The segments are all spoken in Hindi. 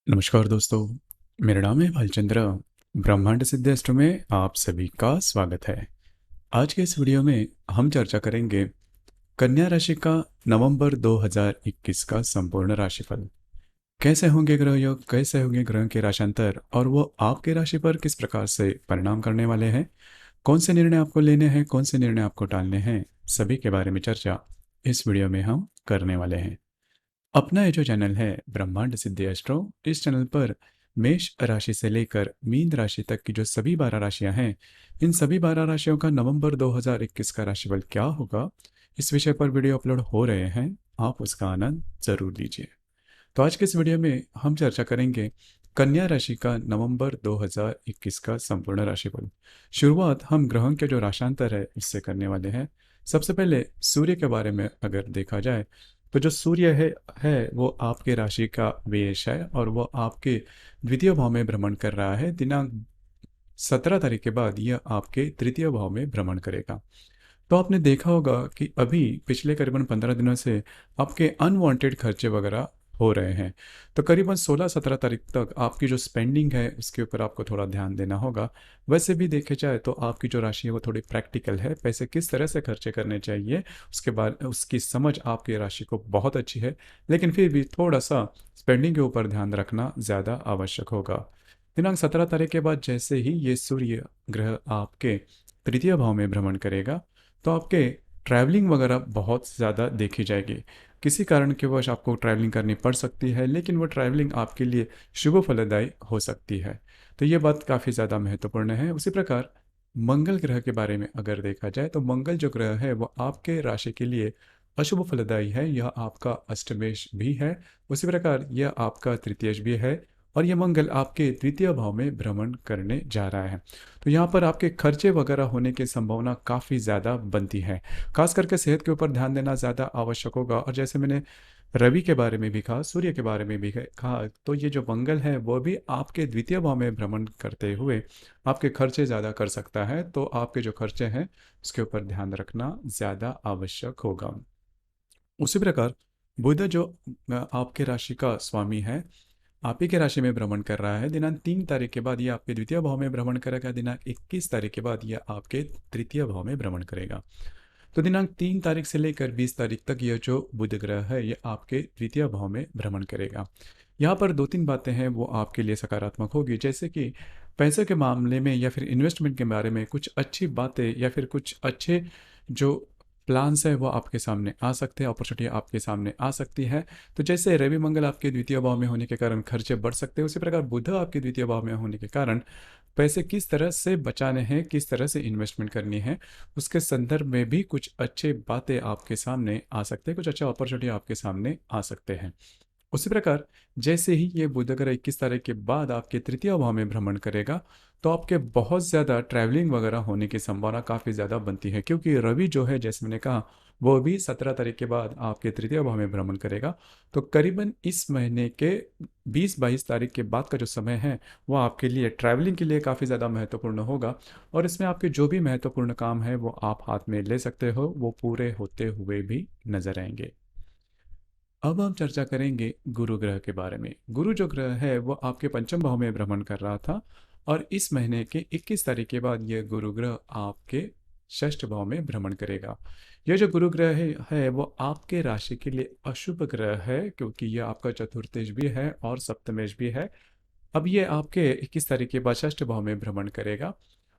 नमस्कार दोस्तों, मेरा नाम है भालचंद्र। ब्रह्मांड सिद्धेश्वर में आप सभी का स्वागत है। आज के इस वीडियो में हम चर्चा करेंगे कन्या राशि का नवंबर 2021 का संपूर्ण राशिफल। कैसे होंगे ग्रह योग, कैसे होंगे ग्रह के राशांतर और वो आपके राशि पर किस प्रकार से परिणाम करने वाले हैं, कौन से निर्णय आपको लेने हैं, कौन से निर्णय आपको टालने हैं, सभी के बारे में चर्चा इस वीडियो में हम करने वाले हैं। अपना ये जो चैनल है ब्रह्मांड सिद्धि एस्ट्रो, इस चैनल पर मेष राशि से लेकर मीन राशि तक की जो सभी 12 राशियां हैं, इन सभी 12 राशियों का नवंबर 2021 का राशिफल क्या होगा, इस विषय पर वीडियो अपलोड हो रहे हैं। आप उसका आनंद जरूर लीजिए। तो आज के इस वीडियो में हम चर्चा करेंगे कन्या राशि का नवंबर 2021 का संपूर्ण राशिफल। शुरुआत हम ग्रहों के जो राशांतर है इससे करने वाले हैं। सबसे पहले सूर्य के बारे में अगर देखा जाए तो जो सूर्य है वो आपके राशि का वेश है और वो आपके द्वितीय भाव में भ्रमण कर रहा है। दिनांक 17 तारीख के बाद यह आपके तृतीय भाव में भ्रमण करेगा। तो आपने देखा होगा कि अभी पिछले करीबन 15 दिनों से आपके अनवांटेड खर्चे वगैरह हो रहे हैं। तो करीबन 16-17 तारीख तक आपकी जो स्पेंडिंग है उसके ऊपर आपको थोड़ा ध्यान देना होगा। वैसे भी देखे जाए तो आपकी जो राशि है वो थोड़ी प्रैक्टिकल है, पैसे किस तरह से खर्चे करने चाहिए उसके बाद उसकी समझ आपकी राशि को बहुत अच्छी है। लेकिन फिर भी थोड़ा सा स्पेंडिंग के ऊपर ध्यान रखना ज़्यादा आवश्यक होगा। दिनांक 17 तारीख के बाद जैसे ही ये सूर्य ग्रह आपके तृतीय भाव में भ्रमण करेगा तो आपके ट्रैवलिंग वगैरह बहुत ज़्यादा देखी जाएगी। किसी कारण के वश आपको ट्रैवलिंग करनी पड़ सकती है, लेकिन वो ट्रैवलिंग आपके लिए शुभ फलदायी हो सकती है। तो ये बात काफ़ी ज़्यादा महत्वपूर्ण है। उसी प्रकार मंगल ग्रह के बारे में अगर देखा जाए तो मंगल जो ग्रह है वो आपके राशि के लिए अशुभ फलदायी है। यह आपका अष्टमेश भी है, उसी प्रकार यह आपका तृतीयेश भी है और यह मंगल आपके तृतीय भाव में भ्रमण करने जा रहा है। तो यहाँ पर आपके खर्चे वगैरह होने की संभावना काफ़ी ज़्यादा बनती है। खास करके सेहत के ऊपर ध्यान देना ज़्यादा आवश्यक होगा। और जैसे मैंने रवि के बारे में भी कहा, सूर्य के बारे में भी कहा, तो ये जो मंगल है वो भी आपके द्वितीय भाव में भ्रमण करते हुए आपके खर्चे ज़्यादा कर सकता है। तो आपके जो खर्चे हैं उसके ऊपर ध्यान रखना ज़्यादा आवश्यक होगा। उसी प्रकार बुध जो आपके राशि का स्वामी है, आप ही के राशि में भ्रमण कर रहा है। दिनांक 3 तारीख के बाद यह आपके द्वितीय भाव में भ्रमण करेगा। दिनांक 21 तारीख के बाद यह आपके तृतीय भाव में भ्रमण करेगा। तो दिनांक 3 तारीख से लेकर 20 तारीख तक यह जो बुध ग्रह है यह आपके द्वितीय भाव में भ्रमण करेगा। यहाँ पर दो तीन बातें हैं वो आपके लिए सकारात्मक होगी, जैसे कि पैसे के मामले में या फिर इन्वेस्टमेंट के बारे में कुछ अच्छी बातें या फिर कुछ अच्छे जो प्लान्स है वो आपके सामने आ सकते हैं, अपॉर्चुनिटी आपके सामने आ सकती है। तो जैसे रवि मंगल आपके द्वितीय भाव में होने के कारण खर्चे बढ़ सकते हैं, उसी प्रकार बुध आपके द्वितीय भाव में होने के कारण पैसे किस तरह से बचाने हैं, किस तरह से इन्वेस्टमेंट करनी है, उसके संदर्भ में भी कुछ अच्छे बातें आपके सामने आ सकते हैं, कुछ अच्छे अपॉर्चुनिटी आपके सामने आ सकते हैं। उसी प्रकार जैसे ही ये बुध ग्रह 21 तारीख के बाद आपके तृतीय भाव में भ्रमण करेगा तो आपके बहुत ज़्यादा ट्रैवलिंग वगैरह होने की संभावना काफ़ी ज़्यादा बनती है, क्योंकि रवि जो है जैसे मैंने कहा वो भी 17 तारीख के बाद आपके तृतीय भाव में भ्रमण करेगा। तो करीबन इस महीने के 20-22 तारीख के बाद का जो समय है वो आपके लिए ट्रैवलिंग के लिए काफ़ी ज़्यादा महत्वपूर्ण होगा। और इसमें आपके जो भी महत्वपूर्ण काम है वो आप हाथ में ले सकते हो, वो पूरे होते हुए भी नजर आएंगे। अब हम चर्चा करेंगे गुरु ग्रह के बारे में। गुरु जो ग्रह है वो आपके पंचम भाव में भ्रमण कर रहा था और इस महीने के 21 तारीख के बाद यह गुरु ग्रह आपके षष्ठ भाव में भ्रमण करेगा। यह जो गुरु ग्रह है वो आपके राशि के लिए अशुभ ग्रह है, क्योंकि यह आपका चतुर्थेश भी है और सप्तमेश भी है। अब ये आपके 21 तारीख के बाद षष्ठ भाव में भ्रमण करेगा।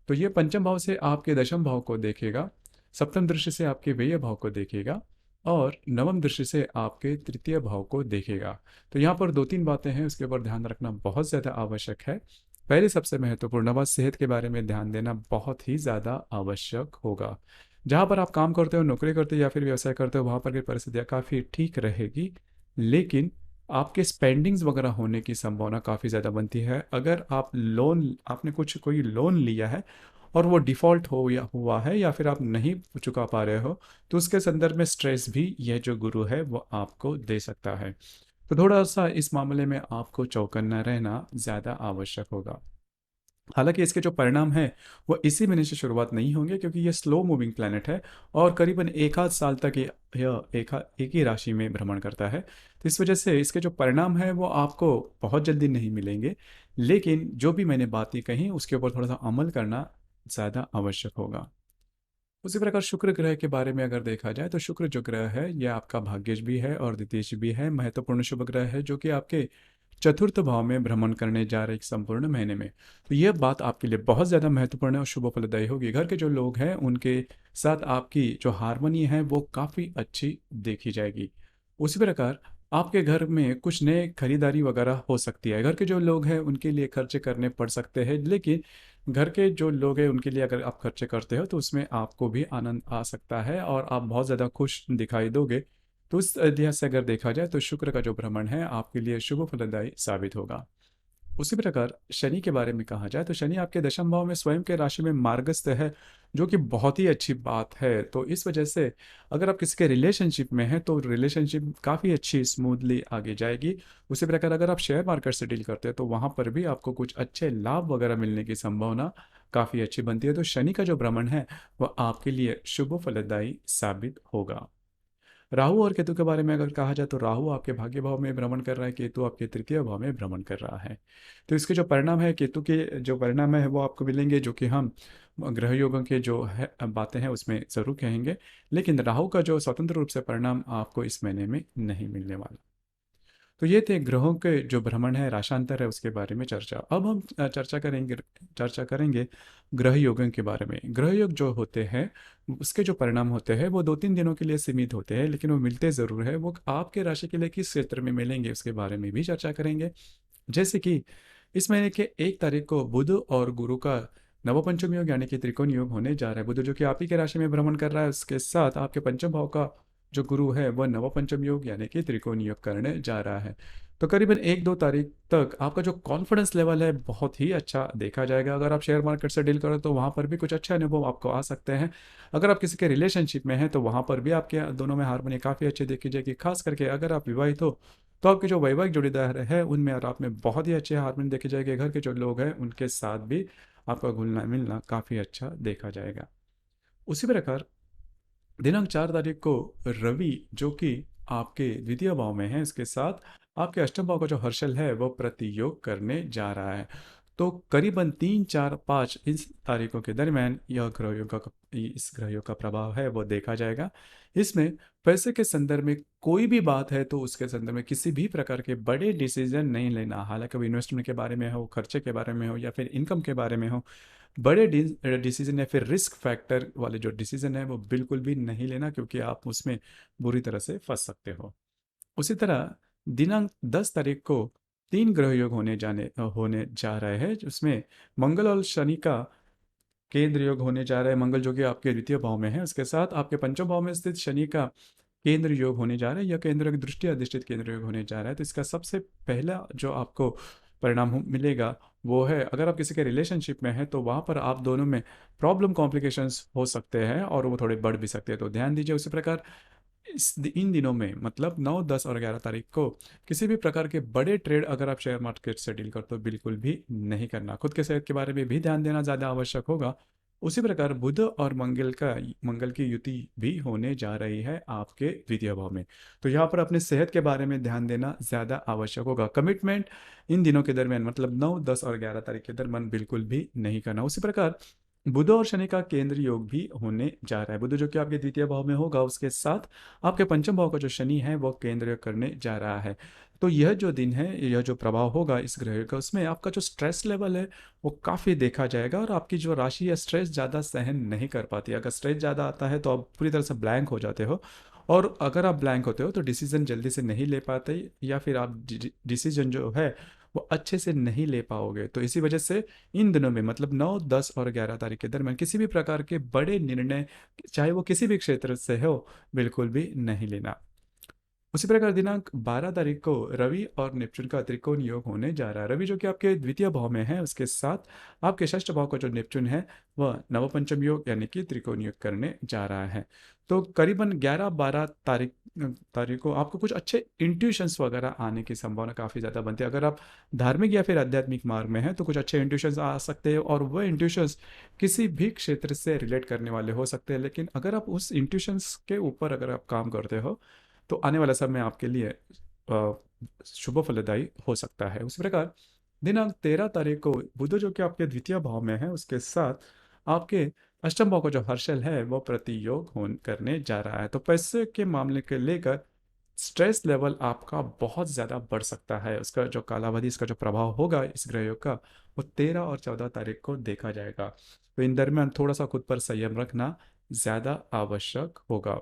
तो ये पंचम भाव से आपके दशम भाव को देखेगा, सप्तम दृष्टि से आपके व्यय भाव को देखेगा और नवम दृष्टि से आपके तृतीय भाव को देखेगा। तो यहाँ पर दो तीन बातें हैं, उसके ऊपर ध्यान रखना बहुत ज़्यादा आवश्यक है। पहले सबसे महत्वपूर्ण बात, सेहत के बारे में ध्यान देना बहुत ही ज़्यादा आवश्यक होगा। जहाँ पर आप काम करते हो, नौकरी करते हो या फिर व्यवसाय करते हो, वहाँ पर की परिस्थितियाँ काफ़ी ठीक रहेगी, लेकिन आपके स्पेंडिंग्स वगैरह होने की संभावना काफ़ी ज़्यादा बनती है। अगर आप लोन आपने कुछ कोई लोन लिया है और वो डिफ़ॉल्ट हो या हुआ है या फिर आप नहीं चुका पा रहे हो, तो उसके संदर्भ में स्ट्रेस भी यह जो गुरु है वो आपको दे सकता है। तो थोड़ा सा इस मामले में आपको चौकन्ना रहना ज़्यादा आवश्यक होगा। हालांकि इसके जो परिणाम हैं वो इसी महीने से शुरुआत नहीं होंगे, क्योंकि ये स्लो मूविंग प्लैनेट है और करीबन एक आध साल तक ये यह एक ही राशि में भ्रमण करता है। तो इस वजह से इसके जो परिणाम हैं वो आपको बहुत जल्दी नहीं मिलेंगे, लेकिन जो भी मैंने बातें कही उसके ऊपर थोड़ा सा अमल करना ज़्यादा आवश्यक होगा। उसी प्रकार शुक्र ग्रह के बारे में अगर देखा जाए तो शुक्र जो ग्रह है यह आपका भाग्येश भी है और द्वितीयेश भी है, महत्वपूर्ण शुभ ग्रह है जो कि आपके चतुर्थ भाव में भ्रमण करने जा रहे एक संपूर्ण महीने में। तो यह बात आपके लिए बहुत ज़्यादा महत्वपूर्ण है और शुभ फलदायी होगी। घर के जो लोग हैं उनके साथ आपकी जो हारमोनी है वो काफ़ी अच्छी देखी जाएगी। उसी प्रकार आपके घर में कुछ नए खरीदारी वगैरह हो सकती है। घर के जो लोग हैं उनके लिए खर्चे करने पड़ सकते हैं, लेकिन घर के जो लोग हैं उनके लिए अगर आप खर्चे करते हो तो उसमें आपको भी आनंद आ सकता है और आप बहुत ज़्यादा खुश दिखाई दोगे। तो उस लिहाज से अगर देखा जाए तो शुक्र का जो भ्रमण है आपके लिए शुभ फलदायी साबित होगा। उसी प्रकार शनि के बारे में कहा जाए तो शनि आपके दशम भाव में स्वयं के राशि में मार्गस्थ है, जो कि बहुत ही अच्छी बात है। तो इस वजह से अगर आप किसी के रिलेशनशिप में हैं तो रिलेशनशिप काफ़ी अच्छी स्मूथली आगे जाएगी। उसी प्रकार अगर आप शेयर मार्केट से डील करते हैं तो वहाँ पर भी आपको कुछ अच्छे लाभ वगैरह मिलने की संभावना काफ़ी अच्छी बनती है। तो शनि का जो भ्रमण है वह आपके लिए शुभ फलदायी साबित होगा। राहु और केतु के बारे में अगर कहा जाए तो राहु आपके भाग्य भाव में भ्रमण कर रहा है, केतु आपके तृतीय भाव में भ्रमण कर रहा है। तो इसके जो परिणाम है, केतु के जो परिणाम है वो आपको मिलेंगे, जो कि हम ग्रह योगों के जो है बातें हैं उसमें ज़रूर कहेंगे। लेकिन राहु का जो स्वतंत्र रूप से परिणाम आपको इस महीने में नहीं मिलने वाला। तो ये थे ग्रहों के जो भ्रमण है, राशांतर है, उसके बारे में चर्चा। अब हम चर्चा करेंगे ग्रह योगों के बारे में। ग्रह योग जो होते हैं उसके जो परिणाम होते हैं वो 2-3 दिनों के लिए सीमित होते हैं, लेकिन वो मिलते ज़रूर है। वो आपके राशि के लिए किस क्षेत्र में मिलेंगे उसके बारे में भी चर्चा करेंगे। जैसे कि इस महीने के 1 तारीख को बुध और गुरु का नवपंचम योग यानी कि त्रिकोण योग होने जा रहा है। बुध जो कि आप ही के राशि में भ्रमण कर रहा है, उसके साथ आपके पंचम भाव का जो गुरु है वह नवपंचम योग यानी कि त्रिकोण योग करने जा रहा है। तो करीबन 1-2 तारीख तक आपका जो कॉन्फिडेंस लेवल है बहुत ही अच्छा देखा जाएगा। अगर आप शेयर मार्केट से डील करो तो वहाँ पर भी कुछ अच्छे अनुभव आपको आ सकते हैं। अगर आप किसी के रिलेशनशिप में हैं तो वहाँ पर भी आपके दोनों में हारमोनी काफ़ी अच्छी देखी जाएगी। खास करके अगर आप विवाहित हो तो आपके जो वैवाहिक जोड़ीदार है उनमें और आप में बहुत ही अच्छे हारमोनी देखी जाएगी। घर के जो लोग हैं उनके साथ भी आपका घुलना मिलना काफ़ी अच्छा देखा जाएगा। उसी प्रकार दिनांक 4 तारीख को रवि जो कि आपके द्वितीय भाव में है, इसके साथ आपके अष्टम भाव का जो हर्षल है वो प्रतियोग करने जा रहा है। तो करीबन 3, 4, 5 इस तारीखों के दरमियान इस ग्रह योग का प्रभाव है वो देखा जाएगा। इसमें पैसे के संदर्भ में कोई भी बात है तो उसके संदर्भ में किसी भी प्रकार के बड़े डिसीजन नहीं लेना। हालांकि वो इन्वेस्टमेंट के बारे में हो, खर्चे के बारे में हो या फिर इनकम के बारे में हो, बड़े डिसीजन या फिर रिस्क फैक्टर वाले जो डिसीजन है वो बिल्कुल भी नहीं लेना, क्योंकि आप उसमें बुरी तरह से फंस सकते हो। उसी तरह दिनांक 10 तारीख को 3 ग्रह योग होने जा रहे हैं, जिसमें मंगल और शनि का केंद्र योग होने जा रहा है। मंगल जो कि आपके द्वितीय भाव में है, उसके साथ आपके पंचम भाव में स्थित शनि का केंद्र योग होने जा रहा है। यह केंद्र की दृष्टि अधिष्ठित केंद्र योग होने जा रहा है। तो इसका सबसे पहला जो आपको परिणाम मिलेगा वो है, अगर आप किसी के रिलेशनशिप में हैं तो वहाँ पर आप दोनों में प्रॉब्लम कॉम्प्लिकेशंस हो सकते हैं और वो थोड़े बढ़ भी सकते हैं, तो ध्यान दीजिए। उसी प्रकार इन दिनों में मतलब 9, 10 और 11 तारीख को किसी भी प्रकार के बड़े ट्रेड अगर आप शेयर मार्केट से डील करते हो बिल्कुल भी नहीं करना। खुद के सेहत के बारे में भी ध्यान देना ज़्यादा आवश्यक होगा। उसी प्रकार बुध और मंगल की युति भी होने जा रही है आपके द्वितीय भाव में। तो यहाँ पर अपने सेहत के बारे में ध्यान देना ज़्यादा आवश्यक होगा। कमिटमेंट इन दिनों के दरमियान मतलब 9, 10 और 11 तारीख के दरमियान बिल्कुल भी नहीं करना। उसी प्रकार बुध और शनि का केंद्र योग भी होने जा रहा है। बुध जो कि आपके द्वितीय भाव में होगा, उसके साथ आपके पंचम भाव का जो शनि है वो केंद्र योग करने जा रहा है। तो यह जो दिन है, यह जो प्रभाव होगा इस ग्रह का, उसमें आपका जो स्ट्रेस लेवल है वो काफ़ी देखा जाएगा और आपकी जो राशि है स्ट्रेस ज़्यादा सहन नहीं कर पाती। अगर स्ट्रेस ज़्यादा आता है तो आप पूरी तरह से ब्लैंक हो जाते हो, और अगर आप ब्लैंक होते हो तो डिसीजन जल्दी से नहीं ले पाते या फिर आप डिसीजन जो है वो अच्छे से नहीं ले पाओगे। तो इसी वजह से इन दिनों में मतलब 9, 10 और 11 तारीख के दरमियान किसी भी प्रकार के बड़े निर्णय, चाहे वो किसी भी क्षेत्र से हो, बिल्कुल भी नहीं लेना। उसी प्रकार दिनांक 12 तारीख को रवि और नेपच्यून का त्रिकोण योग होने जा रहा है। रवि जो कि आपके द्वितीय भाव में है, उसके साथ आपके षष्ठ भाव का जो नेपच्यून है वह नवपंचम योग यानी कि त्रिकोण योग करने जा रहा है। तो करीबन 11-12 तारीख तारीख को आपको कुछ अच्छे इंट्यूशंस वगैरह आने की संभावना काफ़ी ज़्यादा बनती है। अगर आप धार्मिक या फिर आध्यात्मिक मार्ग में हैं तो कुछ अच्छे इंट्यूशंस आ सकते हैं, और वह इंट्यूशंस किसी भी क्षेत्र से रिलेट करने वाले हो सकते हैं। लेकिन अगर आप उस इंट्यूशंस के ऊपर अगर आप काम करते हो तो आने वाला समय आपके लिए शुभ फलदायी हो सकता है। उसी प्रकार दिनांक 13 तारीख को बुध जो कि आपके द्वितीय भाव में है, उसके साथ आपके अष्टम भाव का जो हर्षल है वो प्रतियोग हो करने जा रहा है। तो पैसे के मामले के लेकर स्ट्रेस लेवल आपका बहुत ज़्यादा बढ़ सकता है। उसका जो कालावधि, इसका जो प्रभाव होगा इस ग्रह योग का, वो 13 और 14 तारीख को देखा जाएगा। तो इन दरमियान थोड़ा सा खुद पर संयम रखना ज़्यादा आवश्यक होगा।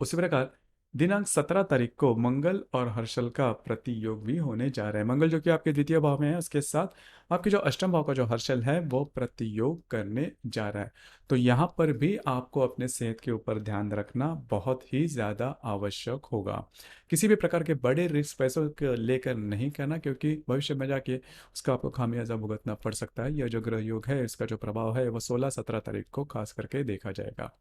उसी प्रकार दिनांक 17 तारीख को मंगल और हर्षल का प्रतियोग भी होने जा रहा है। मंगल जो कि आपके द्वितीय भाव में है, उसके साथ आपके जो अष्टम भाव का जो हर्षल है वो प्रतियोग करने जा रहा है। तो यहाँ पर भी आपको अपने सेहत के ऊपर ध्यान रखना बहुत ही ज़्यादा आवश्यक होगा। किसी भी प्रकार के बड़े रिस्क पैसों को लेकर नहीं करना, क्योंकि भविष्य में जाके उसका आपको खामियाजा भुगतना पड़ सकता है। यह जो ग्रह योग है इसका जो प्रभाव है वो 16-17 तारीख को खास करके देखा जाएगा।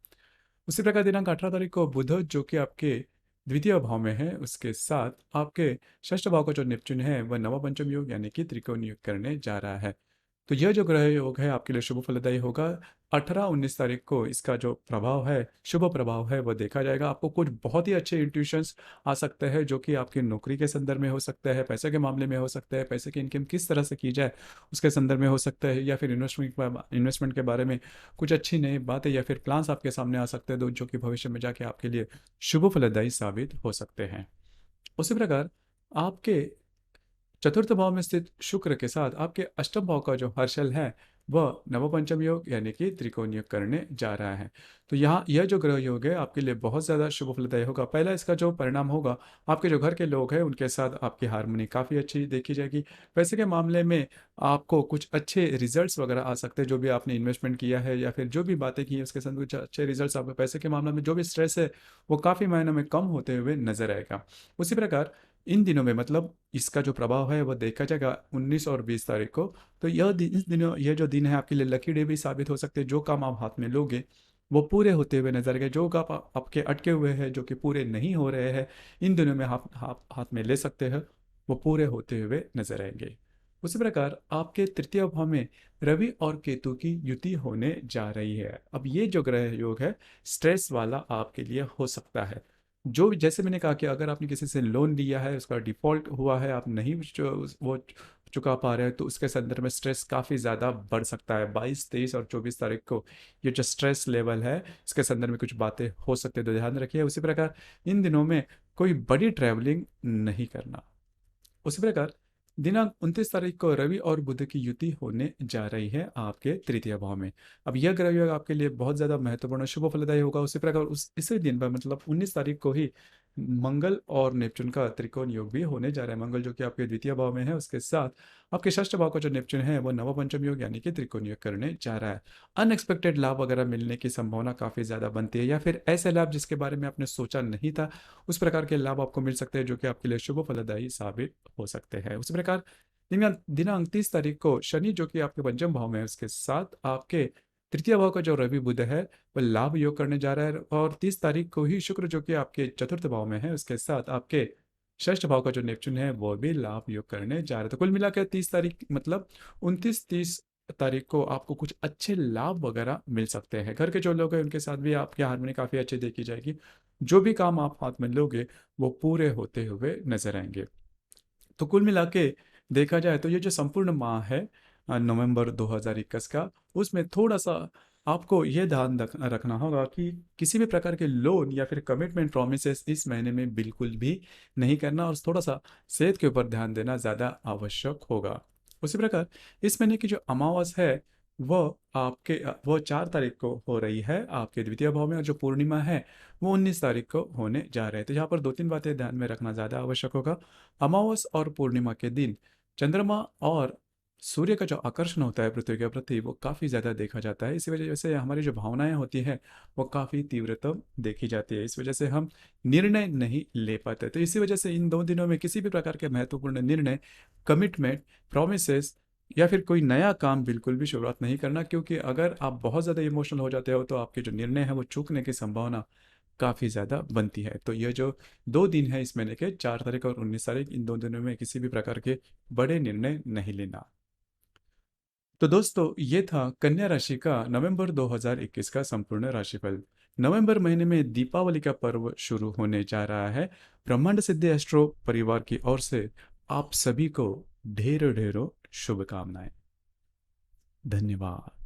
उसी प्रकार दिनांक 18 तारीख को बुध जो कि आपके द्वितीय भाव में है, उसके साथ आपके षष्ठ भाव का जो नेपच्यून है वह नवा पंचम योग यानी कि त्रिकोण योग करने जा रहा है। तो यह जो ग्रह योग है आपके लिए शुभ फलदायी होगा। 18-19 तारीख को इसका जो प्रभाव है, शुभ प्रभाव है, वह देखा जाएगा। आपको कुछ बहुत ही अच्छे इंट्यूशंस आ सकते हैं जो कि आपकी नौकरी के संदर्भ में हो सकता है, पैसे के मामले में हो सकता है, पैसे की इनकम किस तरह से की जाए उसके संदर्भ में हो सकता है, या फिर इन्वेस्टमेंट के बारे में कुछ अच्छी नई बातें या फिर प्लान्स आपके सामने आ सकते हैं जो कि भविष्य में जाके आपके लिए शुभ फलदायी साबित हो सकते हैं। उसी प्रकार आपके चतुर्थ भाव में स्थित शुक्र के साथ आपके अष्टम भाव का जो हर्षल है वह नवपंचम योग यानी कि त्रिकोण योग करने जा रहा है। तो यहाँ यह जो ग्रह योग है आपके लिए बहुत ज़्यादा शुभ फलदायी होगा। पहला इसका जो परिणाम होगा, आपके जो घर के लोग हैं उनके साथ आपकी हारमोनी काफ़ी अच्छी देखी जाएगी। पैसे के मामले में आपको कुछ अच्छे रिजल्ट्स वगैरह आ सकते हैं। जो भी आपने इन्वेस्टमेंट किया है या फिर जो भी बातें की हैं उसके साथ कुछ अच्छे रिजल्ट्स, आपके पैसे के मामले में जो भी स्ट्रेस है वो काफ़ी मायनों में कम होते हुए नजर आएगा। उसी प्रकार इन दिनों में, मतलब इसका जो प्रभाव है वो देखा जाएगा 19 और 20 तारीख को। तो इस दिनों यह जो दिन है आपके लिए लकी डे भी साबित हो सकते हैं। जो काम आप हाथ में लोगे वो पूरे होते हुए नजर आएंगे। जो काम आपके अटके हुए हैं, जो कि पूरे नहीं हो रहे हैं, इन दिनों में आप हाथ में ले सकते हैं, वो पूरे होते हुए नजर आएंगे। उसी प्रकार आपके तृतीय भाव में रवि और केतु की युति होने जा रही है। अब ये जो ग्रह योग है स्ट्रेस वाला आपके लिए हो सकता है। जो जैसे मैंने कहा कि अगर आपने किसी से लोन लिया है, उसका डिफॉल्ट हुआ है, आप नहीं वो चुका पा रहे हैं, तो उसके संदर्भ में स्ट्रेस काफ़ी ज़्यादा बढ़ सकता है। 22, 23 और 24 तारीख को ये जो स्ट्रेस लेवल है इसके संदर्भ में कुछ बातें हो सकती है, तो ध्यान रखिए। उसी प्रकार इन दिनों में कोई बड़ी ट्रैवलिंग नहीं करना। उसी प्रकार दिनांक 29 तारीख को रवि और बुध की युति होने जा रही है आपके तृतीय भाव में। अब यह ग्रह योग आपके लिए बहुत ज्यादा महत्वपूर्ण और शुभ फलदायी होगा। उसी प्रकार उस इसी दिन पर, मतलब 19 तारीख को ही मंगल और नेपच्यून का त्रिकोण योग भी होने जा रहा है। मंगल जो कि आपके द्वितीय भाव में है, उसके साथ आपके षष्ठ भाव का जो नेपच्यून है वो नवपंचम योग यानी कि त्रिकोण योग करने जा रहा है। अनएक्सपेक्टेड लाभ वगैरह मिलने की संभावना काफी ज्यादा बनती है, या फिर ऐसे लाभ जिसके बारे में आपने सोचा नहीं था उस प्रकार के लाभ आपको मिल सकते हैं जो कि आपके लिए शुभ फलदायी साबित हो सकते हैं। उसी प्रकार दिनांक 30 तारीख को शनि जो कि आपके पंचम भाव में है, उसके साथ आपके तृतीय भाव का जो रवि बुध है वह लाभ योग करने जा रहा है। और 30 तारीख को ही शुक्र जो कि आपके चतुर्थ भाव में है, उसके साथ आपके षष्ठ भाव का जो नेपच्यून है वो भी लाभ योग करने जा रहा है। तो कुल मिलाकर 30 तारीख, मतलब 29, 30 तारीख को आपको कुछ अच्छे लाभ वगैरह मिल सकते हैं। घर के जो लोग हैं उनके साथ भी आपकी हारमोनी काफ़ी अच्छी देखी जाएगी। जो भी काम आप हाथ में लोगे वो पूरे होते हुए नजर आएंगे। तो कुल मिला के देखा जाए तो ये जो संपूर्ण माह है नवंबर 2021 का, उसमें थोड़ा सा आपको ये ध्यान रखना होगा कि किसी भी प्रकार के लोन या फिर कमिटमेंट प्रोमिसेस इस महीने में बिल्कुल भी नहीं करना, और थोड़ा सा सेहत के ऊपर ध्यान देना ज़्यादा आवश्यक होगा। उसी प्रकार इस महीने की जो अमावस है वो 4 तारीख को हो रही है आपके द्वितीय भाव में, और जो पूर्णिमा है वो 19 तारीख को होने जा रहे हैं। तो यहाँ पर 2-3 बातें ध्यान में रखना ज़्यादा आवश्यक होगा। अमावस और पूर्णिमा के दिन चंद्रमा और सूर्य का जो आकर्षण होता है पृथ्वी के प्रति वो काफ़ी ज़्यादा देखा जाता है। इसी वजह से हमारी जो भावनाएं होती हैं वो काफ़ी तीव्रतम देखी जाती है। इस वजह से हम निर्णय नहीं ले पाते। तो इसी वजह से इन 2 दिनों में किसी भी प्रकार के महत्वपूर्ण निर्णय, कमिटमेंट, प्रोमिसेस या फिर कोई नया काम बिल्कुल भी शुरुआत नहीं करना, क्योंकि अगर आप बहुत ज़्यादा इमोशनल हो जाते हो तो आपके जो निर्णय है वो चूकने की संभावना काफ़ी ज़्यादा बनती है। तो ये जो 2 दिन है इस महीने के 4 तारीख और 19 तारीख, इन 2 दिनों में किसी भी प्रकार के बड़े निर्णय नहीं लेना। तो दोस्तों ये था कन्या राशि का नवंबर 2021 का संपूर्ण राशिफल। नवंबर महीने में दीपावली का पर्व शुरू होने जा रहा है। ब्रह्मांड सिद्धि एस्ट्रो परिवार की ओर से आप सभी को ढेरों ढेरों शुभकामनाएं। धन्यवाद।